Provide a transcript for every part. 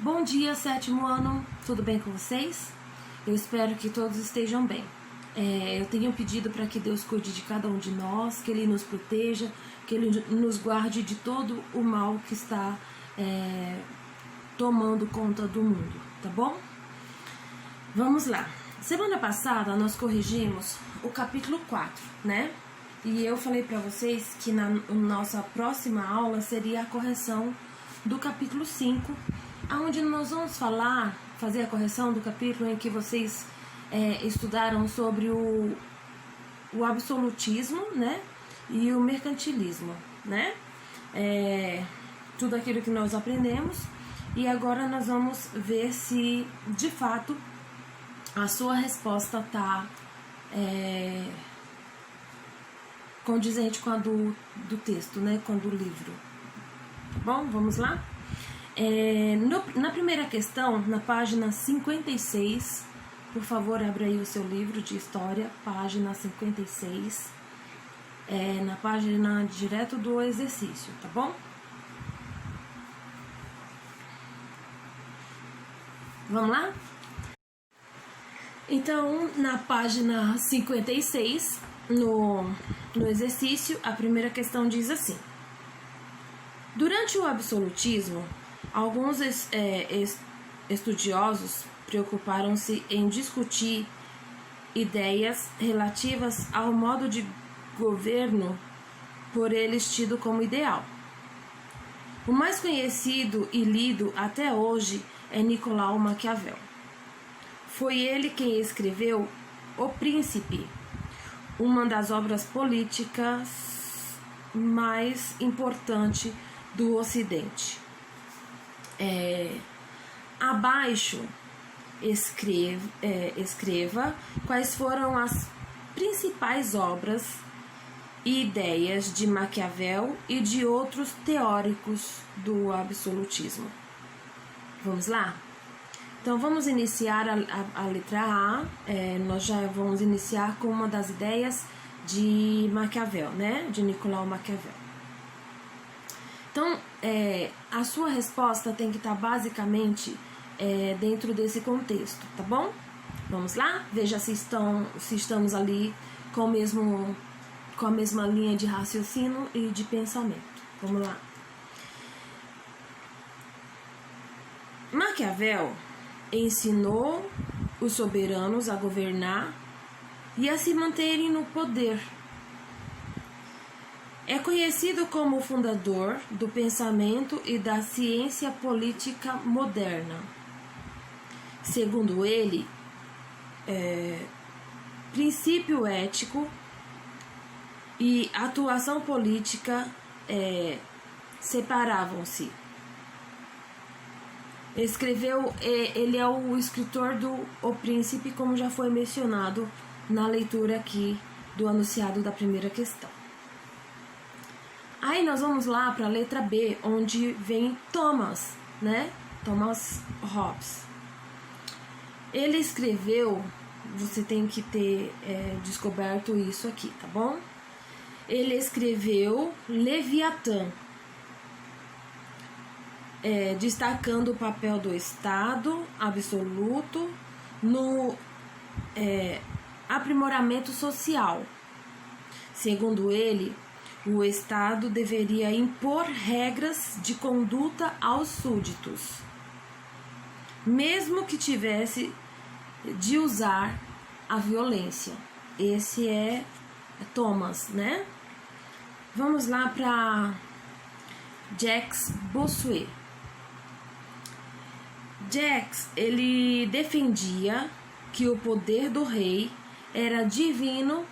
Bom dia, sétimo ano, tudo bem com vocês? Eu espero que todos estejam bem. Eu tenho pedido para que Deus cuide de cada um de nós, que Ele nos proteja, que Ele nos guarde de todo o mal que está tomando conta do mundo, tá bom? Vamos lá. Semana passada nós corrigimos o capítulo 4, né? E eu falei para vocês que na nossa próxima aula seria a correção do capítulo 5, onde nós vamos fazer a correção do capítulo em que vocês estudaram sobre o absolutismo, né? E o mercantilismo, né? Tudo aquilo que nós aprendemos. E agora nós vamos ver se, de fato, a sua resposta está condizente com a do texto, né? Com a do livro. Bom, vamos lá? Na primeira questão, na página 56, por favor, abra aí o seu livro de história, página 56, na página direto do exercício, tá bom? Vamos lá? Então, na página 56, no exercício, a primeira questão diz assim: durante o absolutismo, alguns estudiosos preocuparam-se em discutir ideias relativas ao modo de governo por eles tido como ideal. O mais conhecido e lido até hoje é Nicolau Maquiavel. Foi ele quem escreveu O Príncipe, uma das obras políticas mais importantes do Ocidente. Abaixo escreva quais foram as principais obras e ideias de Maquiavel e de outros teóricos do absolutismo. Vamos lá? Então vamos iniciar a letra A. Nós já vamos iniciar com uma das ideias de Maquiavel, né? De Nicolau Maquiavel. Então, a sua resposta tem que estar basicamente dentro desse contexto, tá bom? Vamos lá? Veja se estamos ali com a mesma linha de raciocínio e de pensamento. Vamos lá. Maquiavel ensinou os soberanos a governar e a se manterem no poder. É conhecido como o fundador do pensamento e da ciência política moderna. Segundo ele, princípio ético e atuação política separavam-se. Ele é o escritor do O Príncipe, como já foi mencionado na leitura aqui do enunciado da primeira questão. Aí nós vamos lá para a letra B, onde vem Thomas, né? Thomas Hobbes. Ele escreveu, você tem que ter descoberto isso aqui, tá bom? Ele escreveu Leviatã, destacando o papel do Estado absoluto no aprimoramento social. Segundo ele, o Estado deveria impor regras de conduta aos súditos, mesmo que tivesse de usar a violência. Esse é Thomas, né? Vamos lá para Jacques Bossuet. Jacques, ele defendia que o poder do rei era divino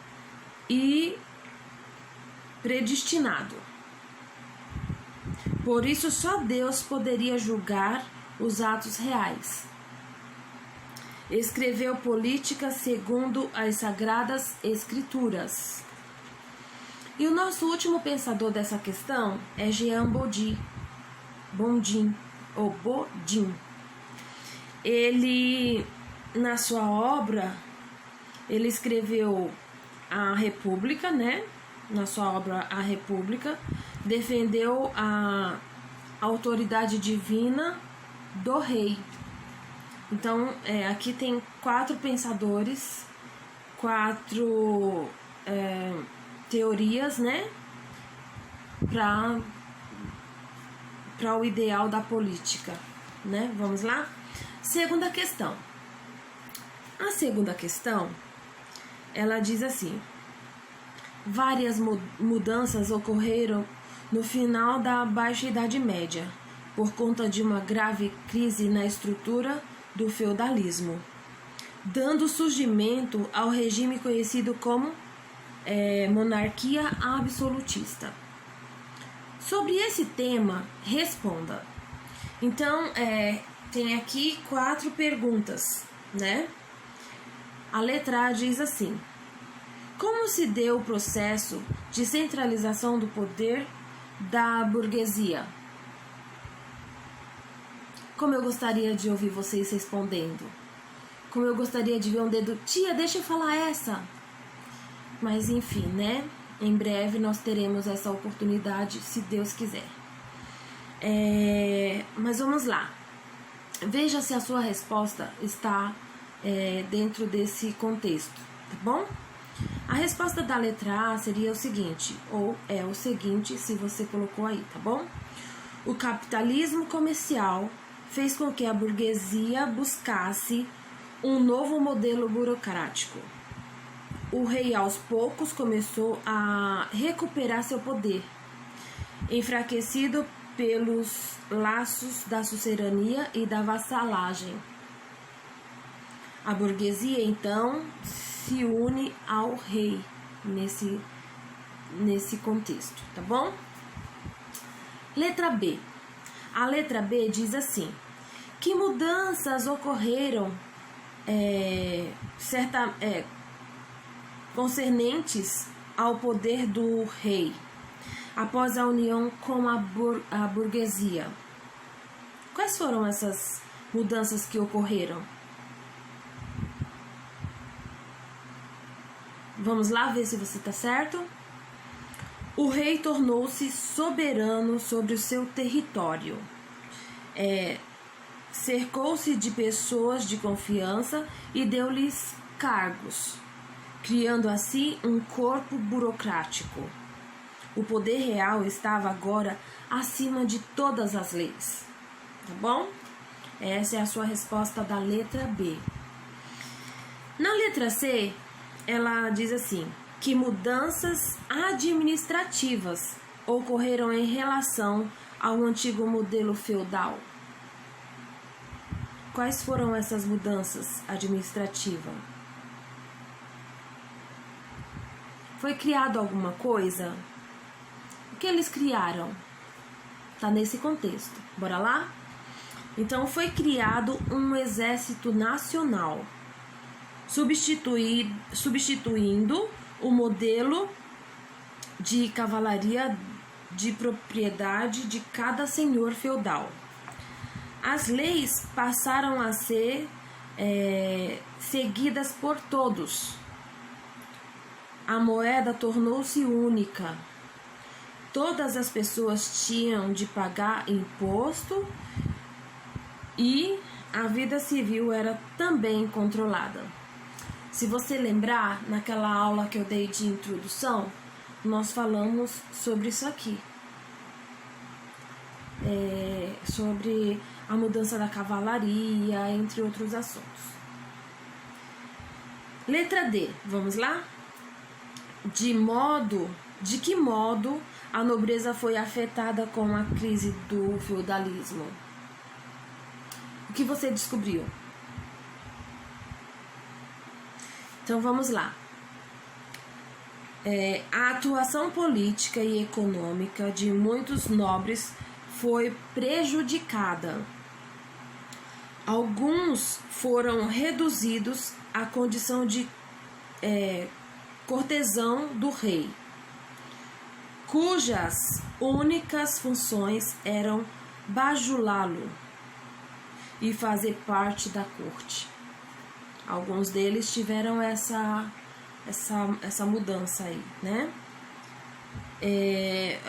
e predestinado. Por isso, só Deus poderia julgar os atos reais. Escreveu política segundo as Sagradas Escrituras. E o nosso último pensador dessa questão é Jean Bodin. Ele, na sua obra, ele escreveu a República, né? Na sua obra A República, defendeu a autoridade divina do rei. Então, aqui tem 4 pensadores, 4 teorias, né, para o ideal da política, né? Vamos lá? Segunda questão. A segunda questão, ela diz assim: várias mudanças ocorreram no final da Baixa Idade Média, por conta de uma grave crise na estrutura do feudalismo, dando surgimento ao regime conhecido como monarquia absolutista. Sobre esse tema, responda. Então, tem aqui 4 perguntas, né? A letra A diz assim: como se deu o processo de centralização do poder da burguesia? Como eu gostaria de ouvir vocês respondendo. Como eu gostaria de ver um dedo, tia, deixa eu falar essa. Mas enfim, né? Em breve nós teremos essa oportunidade, se Deus quiser. Mas vamos lá. Veja se a sua resposta está dentro desse contexto, tá bom? A resposta da letra A seria o seguinte, ou é o seguinte, se você colocou aí, tá bom? O capitalismo comercial fez com que a burguesia buscasse um novo modelo burocrático. O rei, aos poucos, começou a recuperar seu poder, enfraquecido pelos laços da suzerania e da vassalagem. A burguesia, então, se une ao rei nesse contexto, tá bom? Letra B. A letra B diz assim: que mudanças ocorreram concernentes ao poder do rei após a união com a burguesia? Quais foram essas mudanças que ocorreram? Vamos lá ver se você está certo? O rei tornou-se soberano sobre o seu território. Cercou-se de pessoas de confiança e deu-lhes cargos, criando assim um corpo burocrático. O poder real estava agora acima de todas as leis. Tá bom? Essa é a sua resposta da letra B. Na letra C, ela diz assim: que mudanças administrativas ocorreram em relação ao antigo modelo feudal? Quais foram essas mudanças administrativas? Foi criado alguma coisa? O que eles criaram? Tá nesse contexto. Bora lá? Então, foi criado um exército nacional, substituindo o modelo de cavalaria de propriedade de cada senhor feudal. As leis passaram a ser seguidas por todos. A moeda tornou-se única. Todas as pessoas tinham de pagar imposto e a vida civil era também controlada. Se você lembrar, naquela aula que eu dei de introdução, nós falamos sobre isso aqui. Sobre a mudança da cavalaria, entre outros assuntos. Letra D, vamos lá? De que modo a nobreza foi afetada com a crise do feudalismo? O que você descobriu? Então vamos lá. A atuação política e econômica de muitos nobres foi prejudicada. Alguns foram reduzidos à condição de cortesão do rei, cujas únicas funções eram bajulá-lo e fazer parte da corte. Alguns deles tiveram essa mudança aí, né?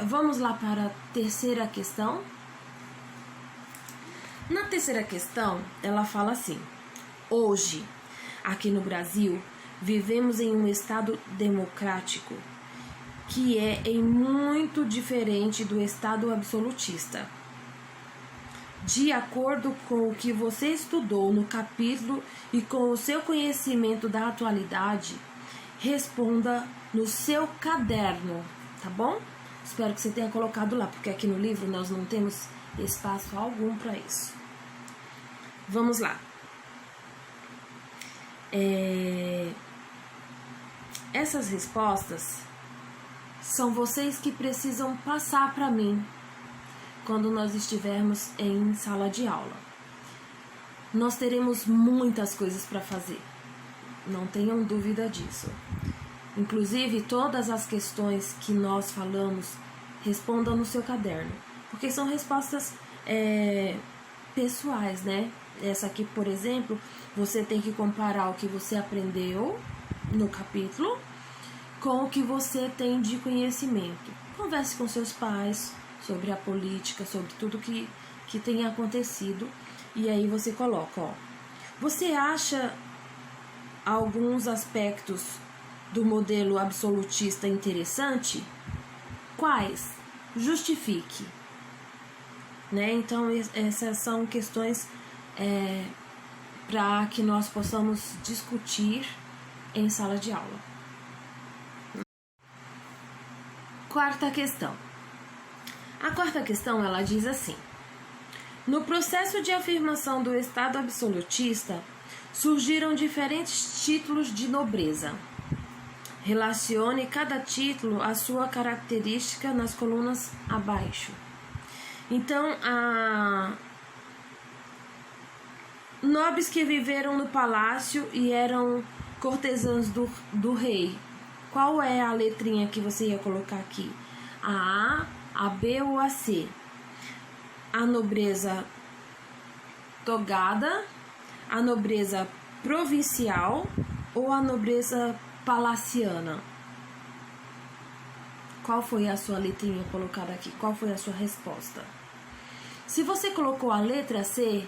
Vamos lá para a terceira questão. Na terceira questão, ela fala assim: hoje, aqui no Brasil, vivemos em um estado democrático que é em muito diferente do estado absolutista. De acordo com o que você estudou no capítulo e com o seu conhecimento da atualidade, responda no seu caderno, tá bom? Espero que você tenha colocado lá, porque aqui no livro nós não temos espaço algum para isso. Vamos lá. Essas respostas são vocês que precisam passar para mim quando nós estivermos em sala de aula. Nós teremos muitas coisas para fazer, não tenham dúvida disso. Inclusive, todas as questões que nós falamos, respondam no seu caderno, porque são respostas pessoais, né? Essa aqui, por exemplo, você tem que comparar o que você aprendeu no capítulo com o que você tem de conhecimento. Converse com seus pais sobre a política, sobre tudo que tem acontecido, e aí você coloca, ó, você acha alguns aspectos do modelo absolutista interessante? Quais? Justifique. Né? Então, essas são questões para que nós possamos discutir em sala de aula. Quarta questão. A quarta questão, ela diz assim: no processo de afirmação do Estado absolutista, surgiram diferentes títulos de nobreza. Relacione cada título à sua característica nas colunas abaixo. Então, nobres que viveram no palácio e eram cortesãos do rei. Qual é a letrinha que você ia colocar aqui? A A, a B ou a C? A nobreza togada, a nobreza provincial ou a nobreza palaciana? Qual foi a sua letrinha colocada aqui? Qual foi a sua resposta? Se você colocou a letra C,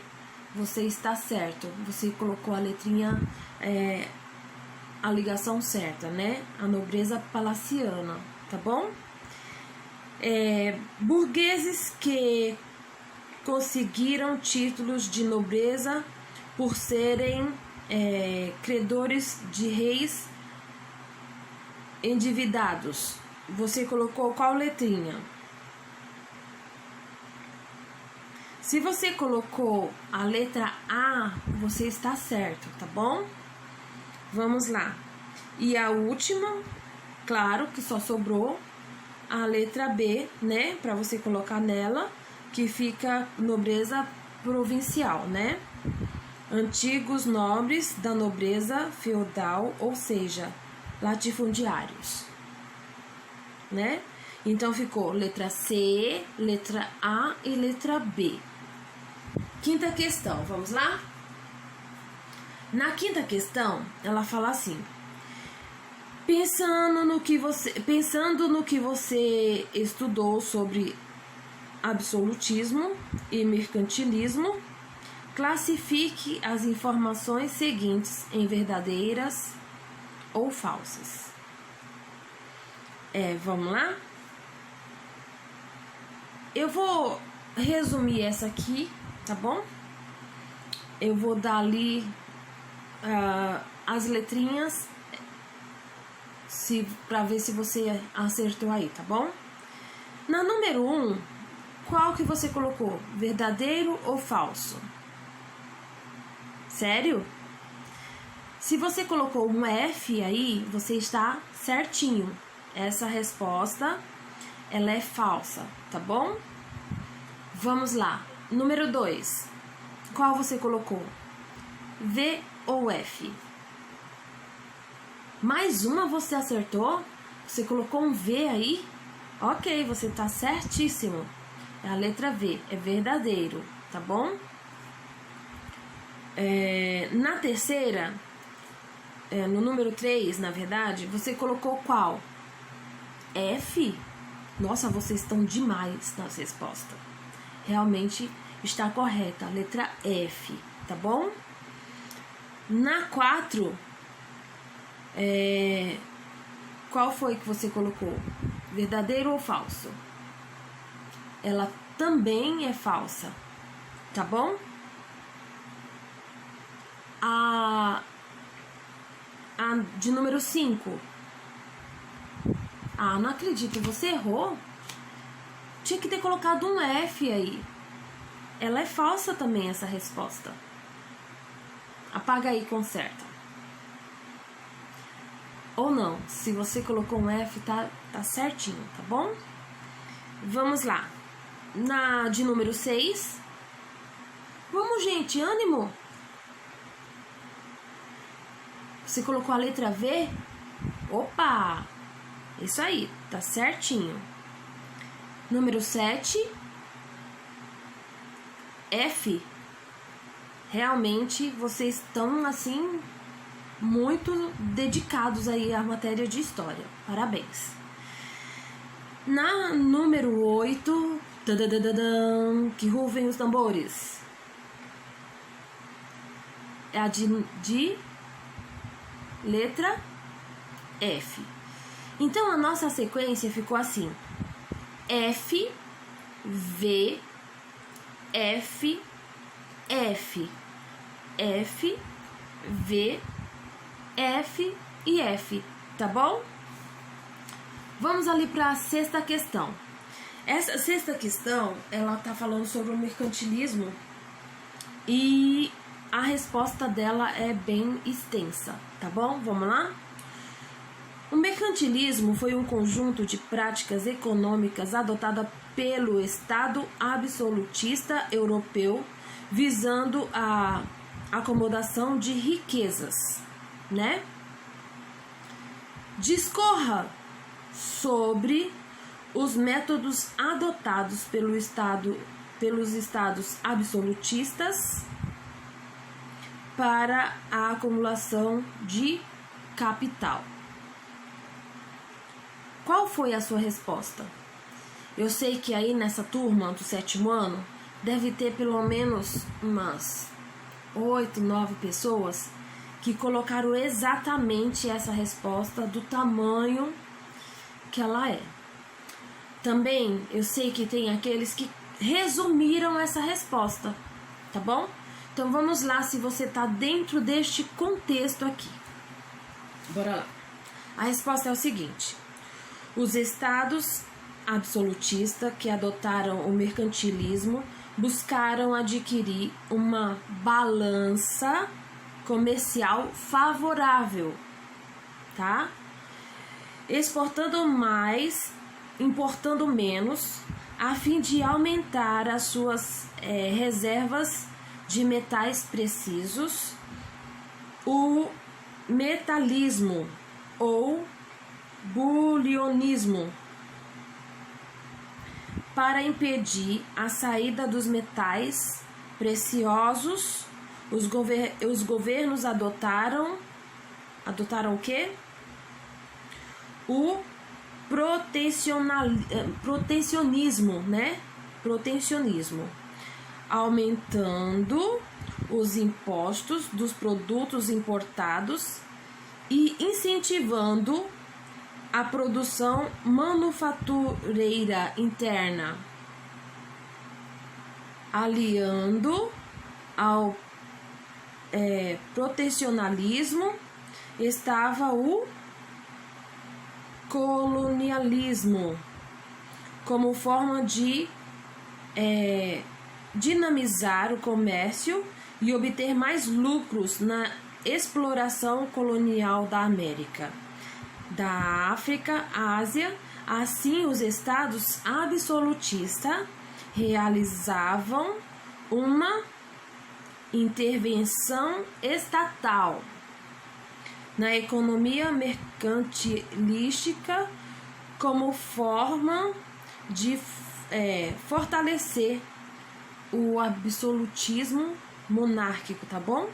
você está certo. Você colocou a letrinha, a ligação certa, né? A nobreza palaciana, tá bom? Burgueses que conseguiram títulos de nobreza por serem credores de reis endividados. Você colocou qual letrinha? Se você colocou a letra A, você está certo, tá bom? Vamos lá. E a última, claro que só sobrou a letra B, né? Para você colocar nela, que fica nobreza provincial, né? Antigos nobres da nobreza feudal, ou seja, latifundiários, né? Então ficou letra C, letra A e letra B. Quinta questão, vamos lá? Na quinta questão, ela fala assim: pensando no que você estudou sobre absolutismo e mercantilismo, classifique as informações seguintes em verdadeiras ou falsas. Vamos lá? Eu vou resumir essa aqui, tá bom? Eu vou dar ali as letrinhas para ver se você acertou aí, tá bom? Na número 1, qual que você colocou? Verdadeiro ou falso? Sério? Se você colocou um F aí, você está certinho. Essa resposta, ela é falsa, tá bom? Vamos lá. Número 2. Qual você colocou? V ou F? Mais uma você acertou? Você colocou um V aí? Ok, você tá certíssimo. É a letra V, é verdadeiro, tá bom? Na terceira, no número 3, na verdade, você colocou qual? F? Nossa, vocês estão demais nas respostas. Realmente está correta, a letra F, tá bom? Na 4, qual foi que você colocou? Verdadeiro ou falso? Ela também é falsa, tá bom? A de número 5. Não acredito, você errou? Tinha que ter colocado um F aí. Ela é falsa também, essa resposta. Apaga aí e conserta. Ou não, se você colocou um F, tá certinho, tá bom? Vamos lá. Na de número 6. Vamos, gente, ânimo. Você colocou a letra V? Opa! Isso aí, tá certinho. Número 7. F. Realmente vocês estão assim muito dedicados aí à matéria de história. Parabéns. Na número 8, que rufem os tambores. É a de letra F. Então a nossa sequência ficou assim: F, V, F, F, F, V, F e F, tá bom? Vamos ali para a sexta questão. Essa sexta questão, ela tá falando sobre o mercantilismo e a resposta dela é bem extensa, tá bom? Vamos lá? O mercantilismo foi um conjunto de práticas econômicas adotada pelo Estado absolutista europeu visando a acomodação de riquezas, né? Discorra sobre os métodos adotados pelos estados absolutistas para a acumulação de capital. Qual foi a sua resposta? Eu sei que aí nessa turma do 7º ano deve ter pelo menos umas 8, 9 pessoas que colocaram exatamente essa resposta do tamanho que ela é. Também eu sei que tem aqueles que resumiram essa resposta, tá bom? Então vamos lá, se você tá dentro deste contexto aqui. Bora lá. A resposta é o seguinte: os estados absolutistas que adotaram o mercantilismo buscaram adquirir uma balança comercial favorável, tá? Exportando mais, importando menos, a fim de aumentar as suas reservas de metais precisos, o metalismo ou bulionismo, para impedir a saída dos metais preciosos. Os governos adotaram o quê? O protecionismo, né? Protecionismo, aumentando os impostos dos produtos importados e incentivando a produção manufatureira interna, aliando ao protecionalismo estava o colonialismo, como forma de dinamizar o comércio e obter mais lucros na exploração colonial da América, da África, Ásia. Assim, os estados absolutistas realizavam uma intervenção estatal na economia mercantilística como forma de fortalecer o absolutismo monárquico, tá bom?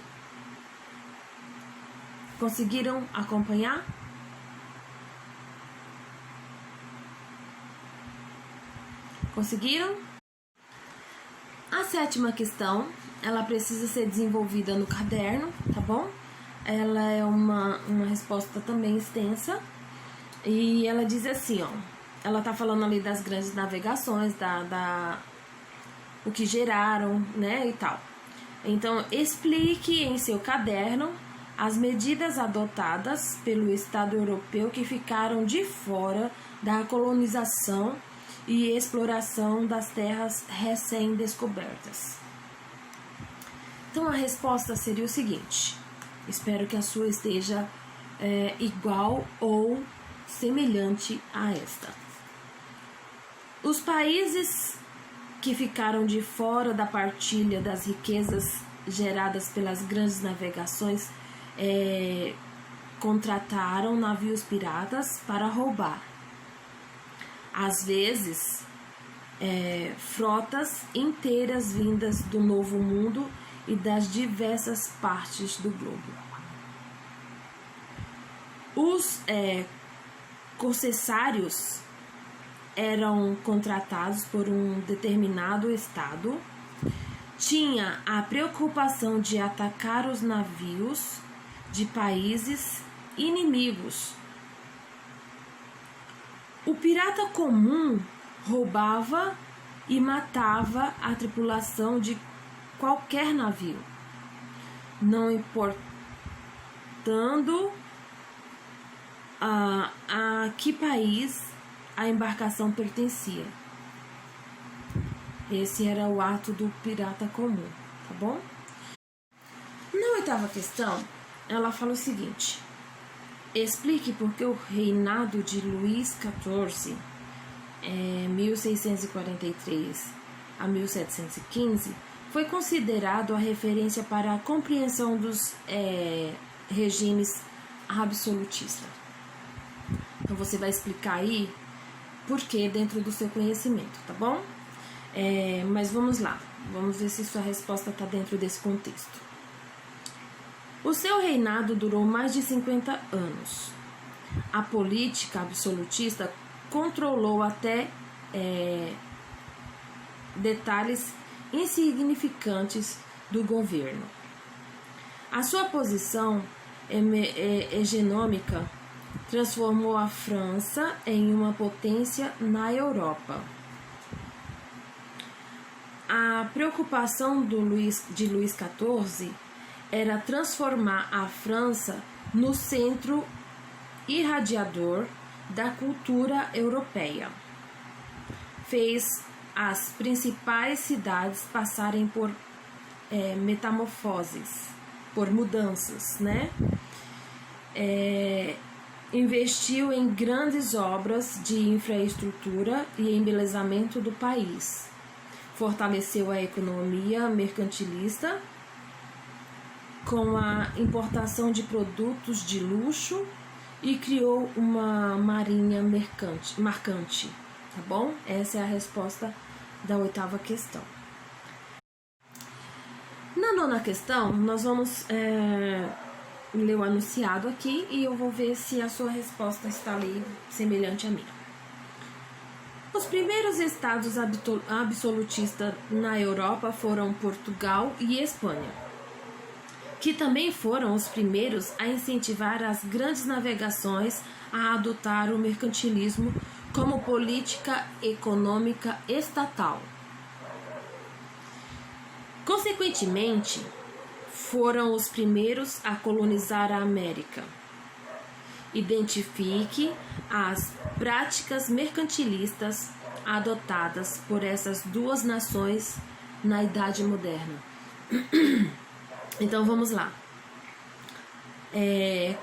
Conseguiram acompanhar? Conseguiram? A 7ª questão, ela precisa ser desenvolvida no caderno, tá bom? Ela é uma resposta também extensa. E ela diz assim, ó. Ela tá falando ali das grandes navegações, o que geraram, né, e tal. Então, explique em seu caderno as medidas adotadas pelo Estado europeu que ficaram de fora da colonização e exploração das terras recém-descobertas. Então, a resposta seria o seguinte. Espero que a sua esteja igual ou semelhante a esta. Os países que ficaram de fora da partilha das riquezas geradas pelas grandes navegações contrataram navios piratas para roubar. Às vezes, frotas inteiras vindas do Novo Mundo e das diversas partes do globo. Os corsários eram contratados por um determinado estado, tinha a preocupação de atacar os navios de países inimigos. O pirata comum roubava e matava a tripulação de qualquer navio, não importando a que país a embarcação pertencia. Esse era o ato do pirata comum, tá bom? Na 8ª questão, ela fala o seguinte: explique por que o reinado de Luís XIV, 1643 a 1715, foi considerado a referência para a compreensão dos regimes absolutistas. Então, você vai explicar aí por que dentro do seu conhecimento, tá bom? Mas vamos lá. Vamos ver se sua resposta está dentro desse contexto. O seu reinado durou mais de 50 anos. A política absolutista controlou até detalhes insignificantes do governo. A sua posição hegemônica transformou a França em uma potência na Europa. A preocupação de Luís XIV era transformar a França no centro irradiador da cultura europeia. Fez as principais cidades passarem por metamorfoses, por mudanças, né? Investiu em grandes obras de infraestrutura e embelezamento do país. Fortaleceu a economia mercantilista com a importação de produtos de luxo e criou uma marinha marcante, tá bom? Essa é a resposta da 8ª questão. Na 9ª questão, nós vamos ler o enunciado aqui e eu vou ver se a sua resposta está ali semelhante à minha. Os primeiros estados absolutistas na Europa foram Portugal e Espanha, que também foram os primeiros a incentivar as grandes navegações a adotar o mercantilismo como política econômica estatal. Consequentemente, foram os primeiros a colonizar a América. Identifique as práticas mercantilistas adotadas por essas duas nações na Idade Moderna. Então vamos lá.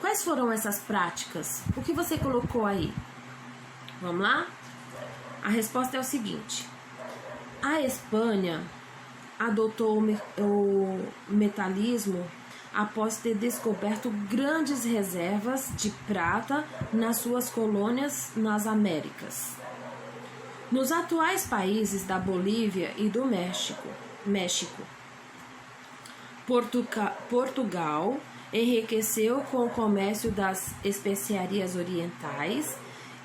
Quais foram essas práticas? O que você colocou aí? Vamos lá? A resposta é o seguinte: a Espanha adotou o metalismo após ter descoberto grandes reservas de prata nas suas colônias nas Américas. Nos atuais países da Bolívia e do México, Portugal enriqueceu com o comércio das especiarias orientais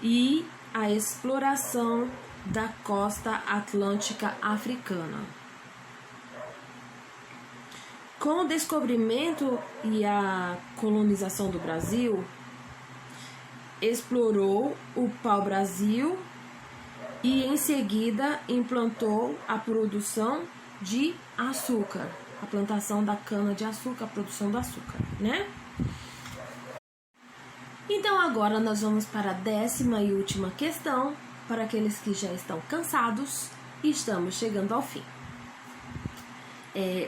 e a exploração da costa atlântica africana. Com o descobrimento e a colonização do Brasil, explorou o pau-brasil e em seguida implantou a produção de açúcar, a plantação da cana-de-açúcar, a produção do açúcar, né? Então agora nós vamos para a 10ª e última questão, para aqueles que já estão cansados e estamos chegando ao fim.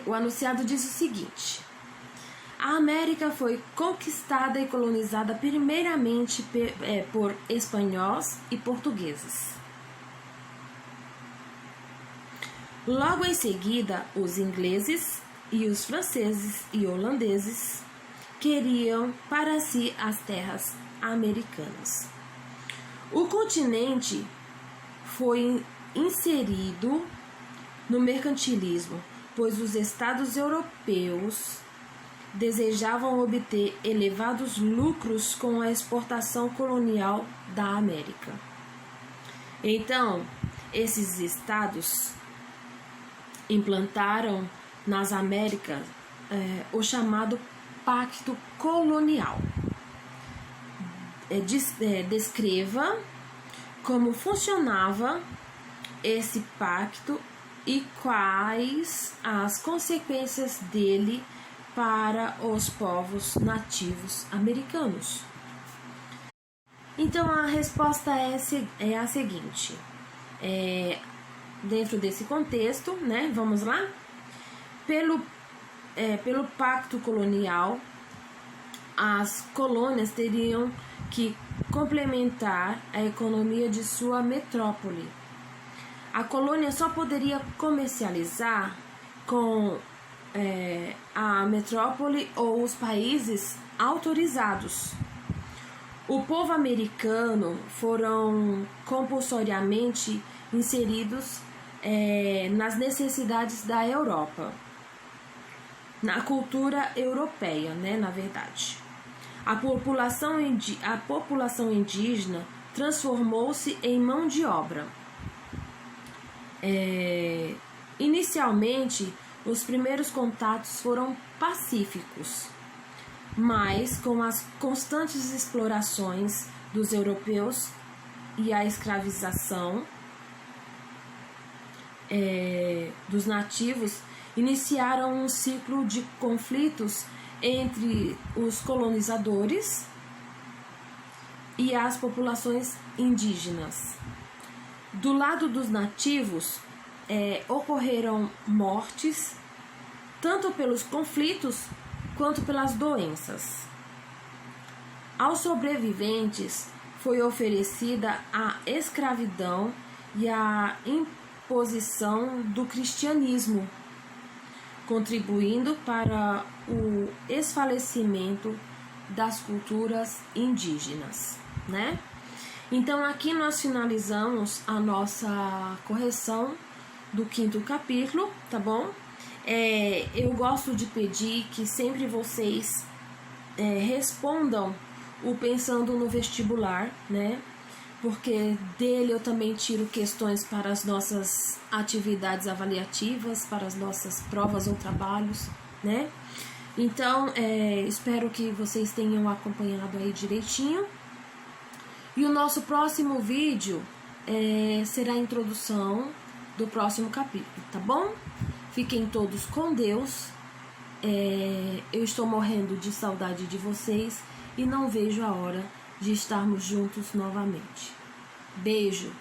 O anunciado diz o seguinte: a América foi conquistada e colonizada primeiramente por espanhóis e portugueses. Logo em seguida, os ingleses e os franceses e holandeses queriam para si as terras americanas. O continente foi inserido no mercantilismo, pois os estados europeus desejavam obter elevados lucros com a exportação colonial da América. Então, esses estados implantaram nas Américas o chamado Pacto Colonial. Descreva como funcionava esse pacto e quais as consequências dele para os povos nativos americanos. Então a resposta é a seguinte: dentro desse contexto, né, vamos lá? Pelo pacto colonial, as colônias teriam que complementar a economia de sua metrópole. A colônia só poderia comercializar com a metrópole ou os países autorizados. O povo americano foram compulsoriamente inseridos nas necessidades da Europa, na cultura europeia, né, na verdade. A população indígena transformou-se em mão de obra. Inicialmente, os primeiros contatos foram pacíficos, mas com as constantes explorações dos europeus e a escravização dos nativos, iniciaram um ciclo de conflitos entre os colonizadores e as populações indígenas. Do lado dos nativos, ocorreram mortes, tanto pelos conflitos quanto pelas doenças. Aos sobreviventes foi oferecida a escravidão e a imposição do cristianismo, contribuindo para o esfalecimento das culturas indígenas, né? Então aqui nós finalizamos a nossa correção do 5º capítulo, tá bom? Eu gosto de pedir que sempre vocês respondam o Pensando no Vestibular, né? Porque dele eu também tiro questões para as nossas atividades avaliativas, para as nossas provas ou trabalhos, né? Então, espero que vocês tenham acompanhado aí direitinho. E o nosso próximo vídeo será a introdução do próximo capítulo, tá bom? Fiquem todos com Deus. Eu estou morrendo de saudade de vocês e não vejo a hora de estarmos juntos novamente. Beijo!